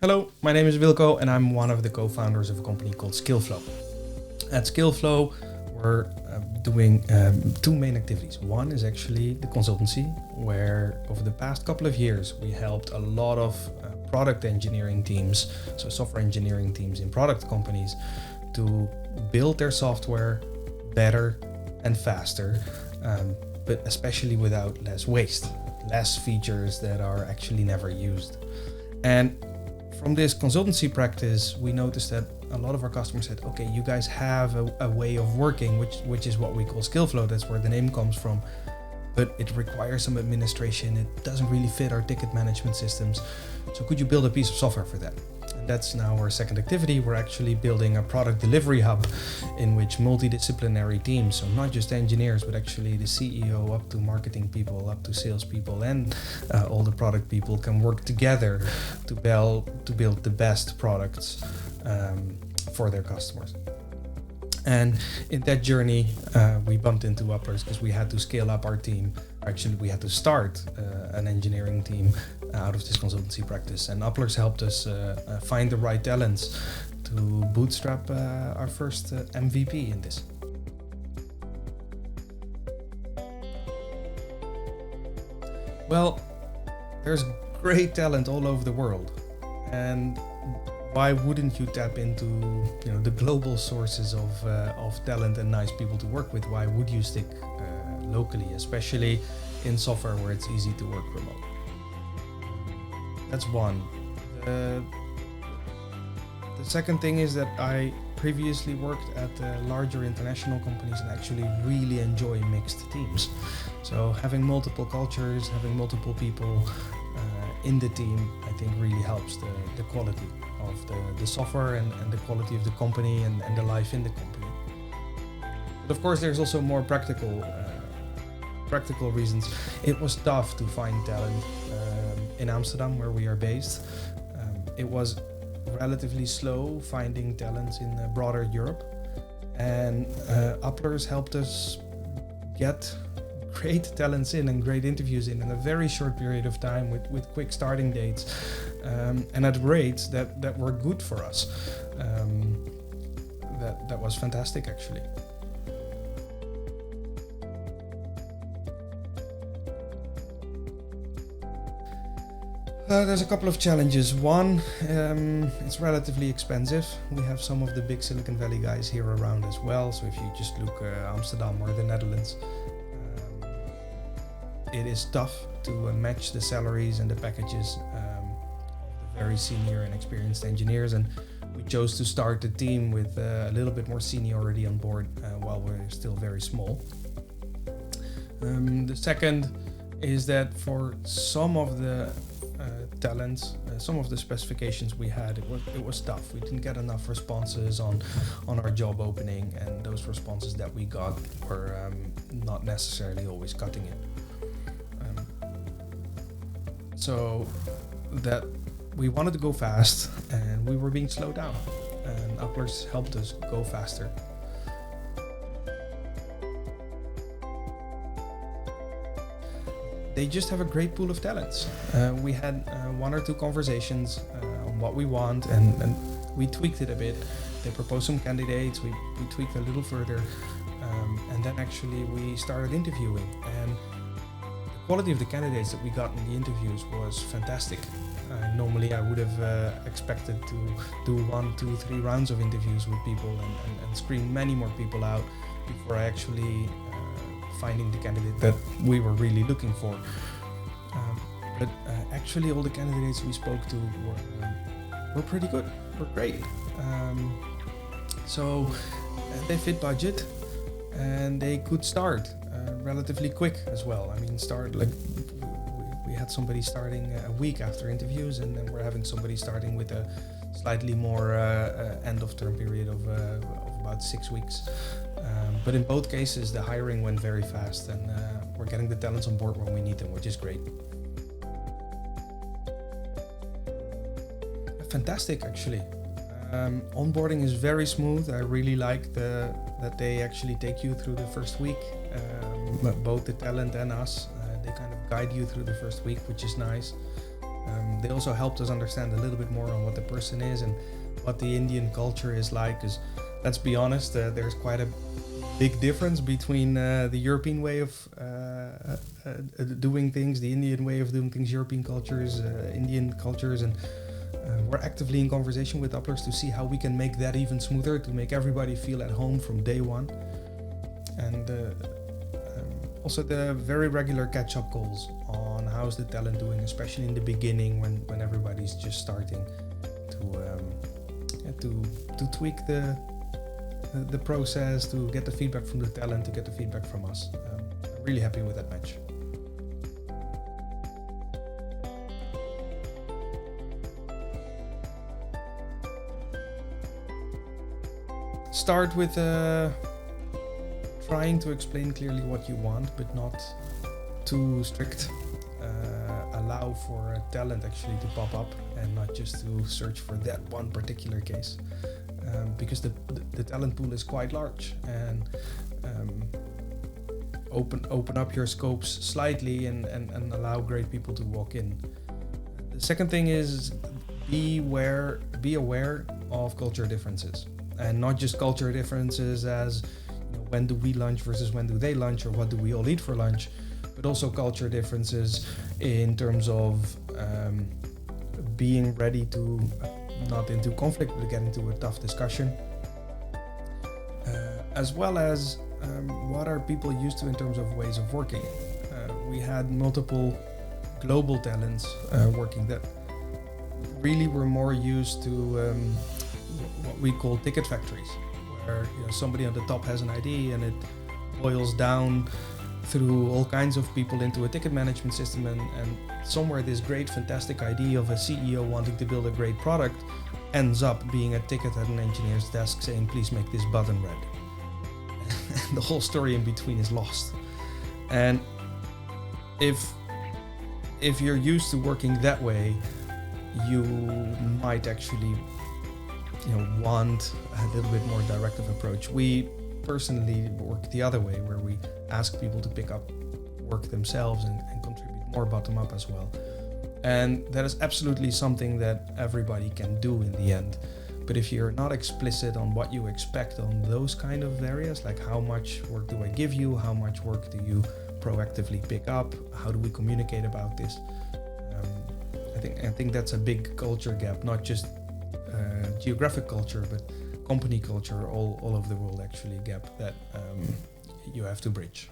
Hello, my name is Wilco and I'm one of the co-founders of a company called ScaleFlow. At ScaleFlow, we're doing two main activities. One is actually the consultancy, where over the past couple of years, we helped a lot of product engineering teams, so software engineering teams in product companies, to build their software better and faster, but especially without less waste, less features that are actually never used. And from this consultancy practice, we noticed that a lot of our customers said, okay, you guys have a way of working, which is what we call ScaleFlow. That's where the name comes from. But it requires some administration. It doesn't really fit our ticket management systems. So could you build a piece of software for that? And that's now our second activity. We're actually building a product delivery hub in which multidisciplinary teams, so not just engineers, but actually the CEO up to marketing people, up to sales people, and all the product people can work together to build the best products for their customers. And in that journey, we bumped into Uplers because we had to scale up our team. Actually, we had to start an engineering team out of this consultancy practice. And Uplers helped us find the right talents to bootstrap our first MVP in this. Well, there's great talent all over the world. And why wouldn't you tap into the global sources of talent and nice people to work with? Why would you stick locally, especially in software where it's easy to work remote? That's one. The second thing is that I previously worked at larger international companies and actually really enjoy mixed teams. So having multiple cultures, having multiple people in the team, I think really helps the quality of the software and the quality of the company and the life in the company. But of course, there's also more practical reasons. It was tough to find talent in Amsterdam, where we are based. It was relatively slow finding talents in broader Europe, and Uplers helped us get great talents in and great interviews in a very short period of time with quick starting dates and at rates that were good for us. That was fantastic, actually. There's a couple of challenges. One, it's relatively expensive. We have some of the big Silicon Valley guys here around as well. So if you just look Amsterdam or the Netherlands, it is tough to match the salaries and the packages of the very senior and experienced engineers. And we chose to start the team with a little bit more seniority on board while we're still very small. The second is that for some of the talents, some of the specifications we had, it was tough. We didn't get enough responses on our job opening, and those responses that we got were not necessarily always cutting it. So that we wanted to go fast and we were being slowed down, and Uplers helped us go faster. They just have a great pool of talents. We had one or two conversations on what we want, and we tweaked it a bit. They proposed some candidates, we tweaked a little further, and then actually we started interviewing. And the quality of the candidates that we got in the interviews was fantastic. Normally I would have expected to do 1, 2, 3 rounds of interviews with people and screen many more people out before I actually finding the candidate that we were really looking for. But actually all the candidates we spoke to were pretty good, were great. So they fit budget and they could start relatively quick as well. I mean, we had somebody starting a week after interviews, and then we're having somebody starting with a slightly more end of term period of about 6 weeks. But in both cases, the hiring went very fast, and we're getting the talents on board when we need them, which is great. Fantastic, actually. Onboarding is very smooth. I really like that they actually take you through the first week, both the talent and us. They kind of guide you through the first week, which is nice. They also helped us understand a little bit more on what the person is and what the Indian culture is like. Because let's be honest, there's quite a big difference between the European way of doing things, the Indian way of doing things, European cultures, Indian cultures, and we're actively in conversation with Uplers to see how we can make that even smoother, to make everybody feel at home from day one. And also the very regular catch-up calls on how's the talent doing, especially in the beginning when everybody's just starting to tweak the process, to get the feedback from the talent, to get the feedback from us. I'm really happy with that match. Start with trying to explain clearly what you want, but not too strict. Allow for a talent actually to pop up and not just to search for that one particular case. Because the talent pool is quite large, and open up your scopes slightly and allow great people to walk in. The second thing is be aware of culture differences, and not just culture differences as when do we lunch versus when do they lunch, or what do we all eat for lunch, but also culture differences in terms of being ready to not into conflict but get into a tough discussion, as well as what are people used to in terms of ways of working. We had multiple global talents working that really were more used to what we call ticket factories, where somebody on the top has an idea and it boils down through all kinds of people into a ticket management system, and somewhere this great fantastic idea of a CEO wanting to build a great product ends up being a ticket at an engineer's desk saying please make this button red. And the whole story in between is lost. And if you're used to working that way, you might actually want a little bit more directive approach. We personally work the other way, where we ask people to pick up work themselves and contribute more bottom up as well. And that is absolutely something that everybody can do in the end. But if you're not explicit on what you expect on those kind of areas, like how much work do I give you, how much work do you proactively pick up, how do we communicate about this, I think that's a big culture gap, not just geographic culture, but company culture all over the world actually gap that you have to bridge.